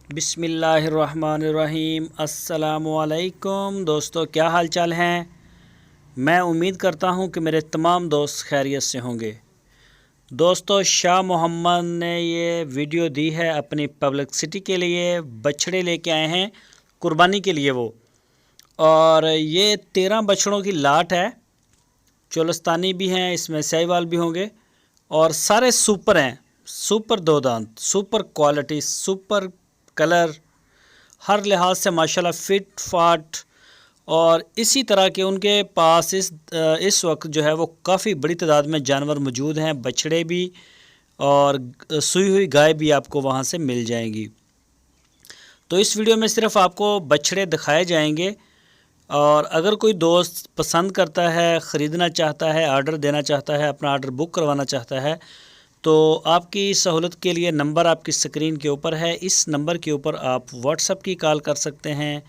بسم اللہ الرحمن الرحیم۔ السلام علیکم دوستو، کیا حال چال ہیں؟ میں امید کرتا ہوں کہ میرے تمام دوست خیریت سے ہوں گے۔ دوستو، شاہ محمد نے یہ ویڈیو دی ہے اپنی پبلکسٹی کے لیے، بچھڑے لے کے آئے ہیں قربانی کے لیے وہ، اور یہ 13 بچھڑوں کی لاٹ ہے۔ چولستانی بھی ہیں، اس میں سہی وال بھی ہوں گے، اور سارے سپر ہیں، سپر دو دانت، سپر کوالٹی، سپر کلر، ہر لحاظ سے ماشاءاللہ فٹ فاٹ، اور اسی طرح کے ان کے پاس اس وقت جو ہے وہ کافی بڑی تعداد میں جانور موجود ہیں، بچھڑے بھی اور سوئی ہوئی گائے بھی آپ کو وہاں سے مل جائیں گی۔ تو اس ویڈیو میں صرف آپ کو بچھڑے دکھائے جائیں گے، اور اگر کوئی دوست پسند کرتا ہے، خریدنا چاہتا ہے، آرڈر دینا چاہتا ہے، اپنا آرڈر بک کروانا چاہتا ہے، تو آپ کی سہولت کے لیے نمبر آپ کی سکرین کے اوپر ہے۔ اس نمبر کے اوپر آپ واٹس ایپ کی کال کر سکتے ہیں،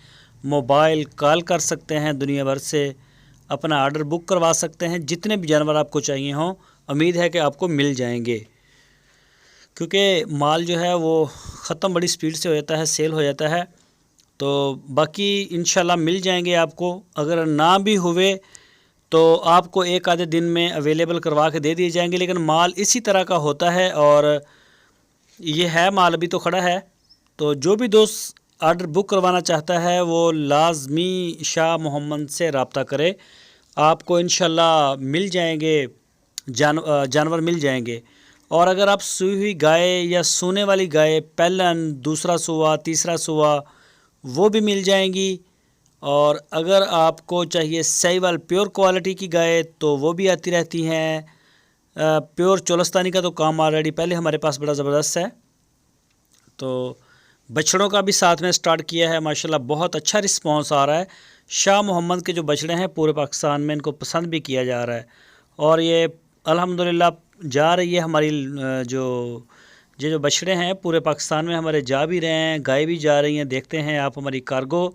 موبائل کال کر سکتے ہیں، دنیا بھر سے اپنا آرڈر بک کروا سکتے ہیں۔ جتنے بھی جانور آپ کو چاہیے ہوں، امید ہے کہ آپ کو مل جائیں گے، کیونکہ مال جو ہے وہ ختم بڑی سپیڈ سے ہو جاتا ہے، سیل ہو جاتا ہے۔ تو باقی انشاءاللہ مل جائیں گے آپ کو۔ اگر نہ بھی ہوئے تو آپ کو ایک آدھے دن میں اویلیبل کروا کے دے دیے جائیں گے، لیکن مال اسی طرح کا ہوتا ہے، اور یہ ہے مال ابھی تو کھڑا ہے۔ تو جو بھی دوست آرڈر بک کروانا چاہتا ہے وہ لازمی شاہ محمد سے رابطہ کرے، آپ کو انشاءاللہ مل جائیں گے، جانور مل جائیں گے۔ اور اگر آپ سوئی ہوئی گائے یا سونے والی گائے، پہلن، دوسرا سوا، تیسرا سوا، وہ بھی مل جائیں گی۔ اور اگر آپ کو چاہیے سہی وال پیور کوالٹی کی گائے تو وہ بھی آتی رہتی ہیں۔ پیور چولستانی کا تو کام آلریڈی پہلے ہمارے پاس بڑا زبردست ہے، تو بچھڑوں کا بھی ساتھ میں سٹارٹ کیا ہے۔ ماشاءاللہ بہت اچھا رسپانس آ رہا ہے۔ شاہ محمد کے جو بچھڑے ہیں پورے پاکستان میں ان کو پسند بھی کیا جا رہا ہے، اور یہ الحمدللہ جا رہی ہے ہماری جو بچھڑے ہیں پورے پاکستان میں ہمارے جا بھی رہے ہیں، گائے بھی جا رہی ہیں، دیکھتے ہیں آپ ہماری کارگو۔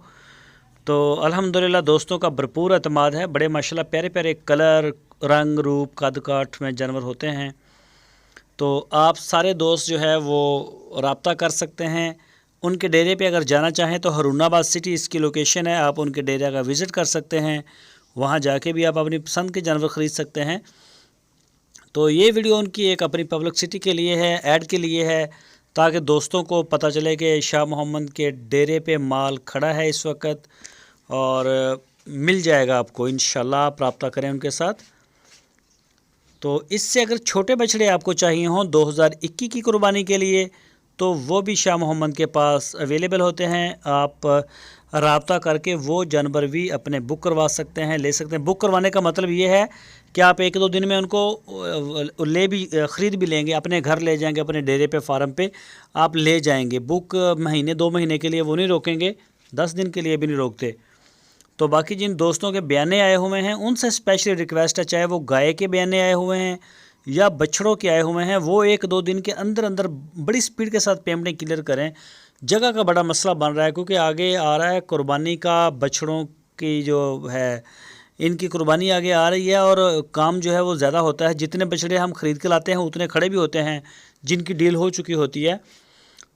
تو الحمدللہ دوستوں کا بھرپور اعتماد ہے، بڑے ماشاءاللہ پیارے پیارے کلر، رنگ روپ، قد کاٹ میں جانور ہوتے ہیں۔ تو آپ سارے دوست جو ہے وہ رابطہ کر سکتے ہیں۔ ان کے ڈیرے پہ اگر جانا چاہیں تو ہارون آباد سٹی اس کی لوکیشن ہے، آپ ان کے ڈیرے کا وزٹ کر سکتے ہیں، وہاں جا کے بھی آپ اپنی پسند کے جانور خرید سکتے ہیں۔ تو یہ ویڈیو ان کی ایک اپنی پبلکسٹی کے لیے ہے، ایڈ کے لیے ہے، تاکہ دوستوں کو پتہ چلے کہ شاہ محمد کے ڈیرے پہ مال کھڑا ہے اس وقت، اور مل جائے گا آپ کو انشاءاللہ، آپ رابطہ کریں ان کے ساتھ۔ تو اس سے اگر چھوٹے بچھڑے آپ کو چاہیے ہوں 2021 کی قربانی کے لیے، تو وہ بھی شاہ محمد کے پاس اویلیبل ہوتے ہیں۔ آپ رابطہ کر کے وہ جانور بھی اپنے بک کروا سکتے ہیں، لے سکتے ہیں۔ بک کروانے کا مطلب یہ ہے کہ آپ ایک دو دن میں ان کو خرید بھی لیں گے، اپنے گھر لے جائیں گے، اپنے ڈیرے پہ، فارم پہ آپ لے جائیں گے۔ بک مہینے 2 مہینے کے لیے وہ نہیں روکیں گے، 10 دن کے لیے بھی نہیں روکتے۔ تو باقی جن دوستوں کے بیانے آئے ہوئے ہیں ان سے اسپیشلی ریکویسٹ ہے، چاہے وہ گائے کے بیانے آئے ہوئے ہیں یا بچھڑوں کے آئے ہوئے ہیں، وہ 1-2 دن کے اندر بڑی سپیڈ کے ساتھ پیمنٹیں کلیئر کریں۔ جگہ کا بڑا مسئلہ بن رہا ہے، کیونکہ آگے آ رہا ہے قربانی کا، بچھڑوں کی جو ہے ان کی قربانی آگے آ رہی ہے، اور کام جو ہے وہ زیادہ ہوتا ہے۔ جتنے بچھڑے ہم خرید کے لاتے ہیں اتنے کھڑے بھی ہوتے ہیں جن کی ڈیل ہو چکی ہوتی ہے۔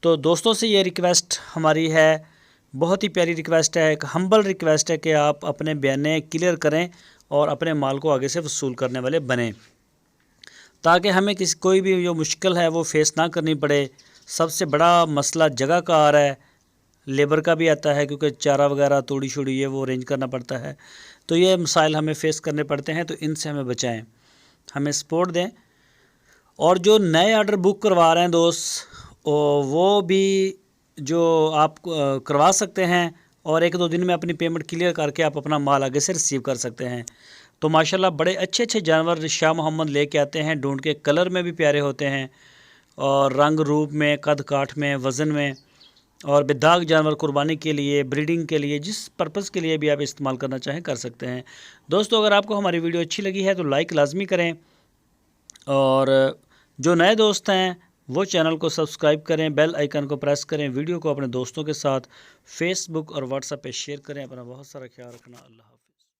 تو دوستوں سے یہ ریکویسٹ ہماری ہے، بہت ہی پیاری ریکویسٹ ہے، ایک ہمبل ریکویسٹ ہے کہ آپ اپنے بیانے کلیئر کریں اور اپنے مال کو آگے سے وصول کرنے والے بنیں، تاکہ ہمیں کوئی بھی جو مشکل ہے وہ فیس نہ کرنی پڑے۔ سب سے بڑا مسئلہ جگہ کا آ رہا ہے، لیبر کا بھی آتا ہے، کیونکہ چارہ وغیرہ توڑی شوڑی یہ وہ ارینج کرنا پڑتا ہے۔ تو یہ مسائل ہمیں فیس کرنے پڑتے ہیں، تو ان سے ہمیں بچائیں، ہمیں سپورٹ دیں۔ اور جو نئے آرڈر بک کروا رہے ہیں دوست، وہ بھی جو آپ کروا سکتے ہیں، اور 1-2 دن میں اپنی پیمنٹ کلیئر کر کے آپ اپنا مال آگے سے ریسیو کر سکتے ہیں۔ تو ماشاءاللہ بڑے اچھے جانور شاہ محمد لے کے آتے ہیں، ڈھونڈ کے، کلر میں بھی پیارے ہوتے ہیں، اور رنگ روپ میں، قد کاٹ میں، وزن میں، اور بے داغ جانور قربانی کے لیے، بریڈنگ کے لیے، جس پرپس کے لیے بھی آپ استعمال کرنا چاہیں کر سکتے ہیں۔ دوستو، اگر آپ کو ہماری ویڈیو اچھی لگی ہے تو لائک لازمی کریں، اور جو نئے دوست ہیں وہ چینل کو سبسکرائب کریں، بیل آئیکن کو پریس کریں، ویڈیو کو اپنے دوستوں کے ساتھ فیس بک اور واٹس ایپ پہ شیئر کریں۔ اپنا بہت سارا خیال رکھنا۔ اللہ حافظ۔